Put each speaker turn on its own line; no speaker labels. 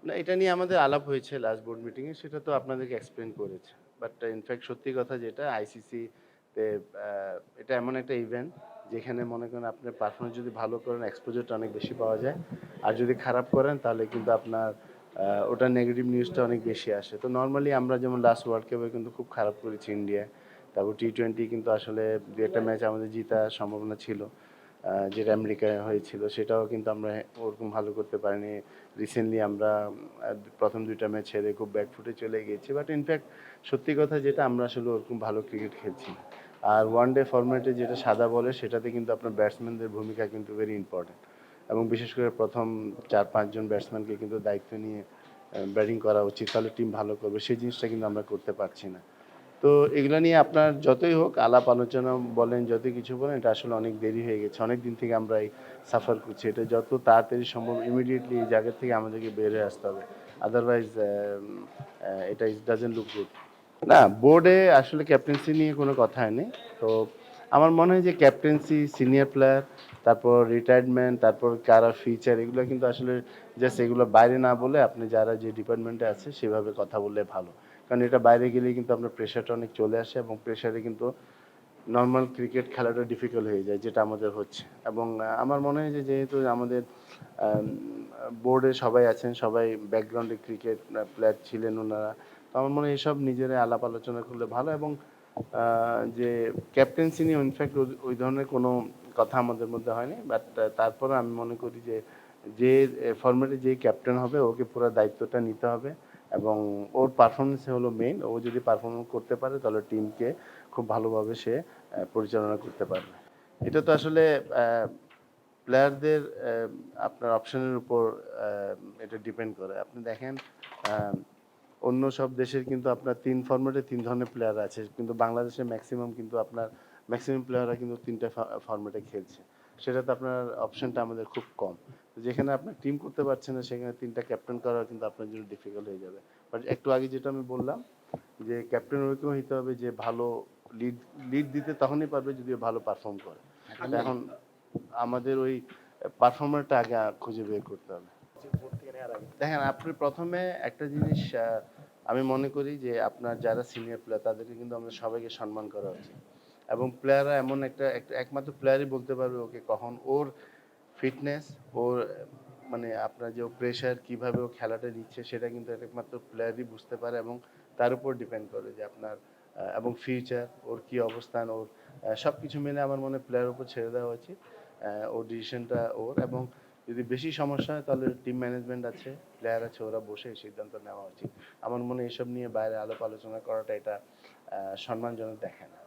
না, এটা নিয়ে আমাদের আলাপ হয়েছে লাস্ট বোর্ড মিটিংয়ে, সেটা তো আপনাদেরকে এক্সপ্লেইন করেছে। বাট ইনফ্যাক্ট সত্যি কথা যেটা আইসিসি তে এটা এমন একটা ইভেন্ট যেখানে মনে করেন আপনার পারফরমেন্স যদি ভালো করেন এক্সপোজারটা অনেক বেশি পাওয়া যায়। আর যদি খারাপ করেন তাহলে কিন্তু আপনার ওটার নেগেটিভ নিউজটা অনেক বেশি আসে। তো নরমালি আমরা যেমন লাস্ট ওয়ার্ল্ড কাপে কিন্তু খুব খারাপ করেছি ইন্ডিয়ায়। তারপর টি-20 কিন্তু আসলে ২-১ টা ম্যাচ আমাদের জিতার সম্ভাবনা ছিল। যেটা আমেরিকায় হয়েছিল সেটাও কিন্তু আমরা ওরকম ভালো করতে পারিনি। রিসেন্টলি আমরা ১ম ২ টা ম্যাচ হেরে খুব ব্যাকফুটে চলে গিয়েছি। বাট ইনফ্যাক্ট সত্যি কথা যেটা আমরা আসলে ওরকম ভালো ক্রিকেট খেলছি না। আর ওয়ান ডে ফরম্যাটে যেটা সাদা বলে সেটাতে কিন্তু আপনার ব্যাটসম্যানদের ভূমিকা কিন্তু ভেরি ইম্পর্টেন্ট। এবং বিশেষ করে প্রথম ৪-৫ জন ব্যাটসম্যানকে কিন্তু দায়িত্ব নিয়ে ব্যাটিং করা উচিত। তাহলে টিম ভালো করবে। সেই জিনিসটা কিন্তু আমরা করতে পারছি না। তো এগুলা নিয়ে আপনার যতই হোক আলাপ আলোচনা বলেন, যতই কিছু বলেন, এটা আসলে অনেক দেরি হয়ে গেছে। অনেক দিন থেকে আমরা এই সাফার করছি। এটা যত তাড়াতাড়ি সম্ভব ইমিডিয়েটলি এই জায়গা থেকে আমাদেরকে বের হয়ে আসতে হবে। আদারওয়াইজ এটা ডাজন্ট লুক গুড। না, বোর্ডে আসলে ক্যাপ্টেন্সি নিয়ে কোনো কথা হয়নি। তো আমার মনে হয় যে ক্যাপ্টেন্সি, সিনিয়র প্লেয়ার, তারপর রিটায়ারমেন্ট, তারপর কারা ফিউচার, এগুলো কিন্তু আসলে জাস্ট এগুলো বাইরে না বলে আপনি যারা যে ডিপার্টমেন্টে আছে সেভাবে কথা বললে ভালো। কারণ এটা বাইরে গেলেই কিন্তু আপনার প্রেশারটা অনেক চলে আসে এবং প্রেশারে কিন্তু নর্মাল ক্রিকেট খেলাটা ডিফিকাল্ট হয়ে যায়, যেটা আমাদের হচ্ছে। এবং আমার মনে হয় যে যেহেতু আমাদের বোর্ডে সবাই আছেন, সবাই ব্যাকগ্রাউন্ডে ক্রিকেট প্লেয়ার ছিলেন ওনারা। তো আমার মনে হয় এসব নিজেরা আলাপ আলোচনা করলে ভালো। এবং যে ক্যাপ্টেন্সি নিয়ে ইনফ্যাক্ট ওই ধরনের কোনো কথা আমাদের মধ্যে হয়নি। বাট তারপরে আমি মনে করি যে যে ফরম্যাটে যে ক্যাপ্টেন হবে ওকে পুরো দায়িত্বটা নিতে হবে এবং ওর পারফরমেন্স হলো মেইন। ও যদি পারফরমেন্স করতে পারে তাহলে টিমকে খুব ভালোভাবে সে পরিচালনা করতে পারবে। এটা তো আসলে প্লেয়ারদের আপনার অপশনের উপর এটা ডিপেন্ড করে। আপনি দেখেন অন্য সব দেশের কিন্তু আপনার ৩ ফরম্যাটে ৩ ধরনের প্লেয়ার আছে। কিন্তু বাংলাদেশের ম্যাক্সিমাম কিন্তু আপনার ম্যাক্সিমাম প্লেয়াররা কিন্তু ৩ টা ফরম্যাটে খেলছে। সেটাতে আপনার অপশনটা আমাদের খুব কম। তো যেখানে আপনি টিম করতে পারছেন না সেখানে ৩ টা ক্যাপ্টেন করা কিন্তু আপনার জন্য ডিফিকাল্ট হয়ে যাবে। বাট একটু আগে যেটা আমি বললাম যে ক্যাপ্টেন ওরকম হইতে হবে যে ভালো লিড লিড দিতে তখনই পারবে যদি ও ভালো পারফর্ম করে। তো এখন আমাদের ওই পারফর্মারটা আগে খুঁজে বের করতে হবে। দেখেন আপনি প্রথমে একটা জিনিস আমি মনে করি যে আপনার যারা সিনিয়র প্লেয়ার তাদেরকে কিন্তু আমাদের সবাইকে সম্মান করা উচিত। এবং প্লেয়াররা এমন একমাত্র প্লেয়ারই বলতে পারবে ওকে কখন ওর ফিটনেস, ওর মানে আপনার যে প্রেশার কিভাবে ও খেলাটা নিচ্ছে সেটা কিন্তু একমাত্র প্লেয়ারই বুঝতে পারে। এবং তার উপর ডিপেন্ড করে যে আপনার এবং ফিউচার ওর কি অবস্থান, ওর সবকিছু মিলে আমার মনে হয় প্লেয়ারের উপর ছেড়ে দেওয়া উচিত। ওর ডিসিশনটা ওর। এবং যদি বেশি সমস্যা হয় তাহলে টিম ম্যানেজমেন্ট আছে, প্লেয়ার আছে, ওরা বসে সিদ্ধান্ত নেওয়া উচিত। আমার মনে হয় এসব নিয়ে বাইরে আলাপ আলোচনা করাটা এটা সম্মানজনক দেখায় না।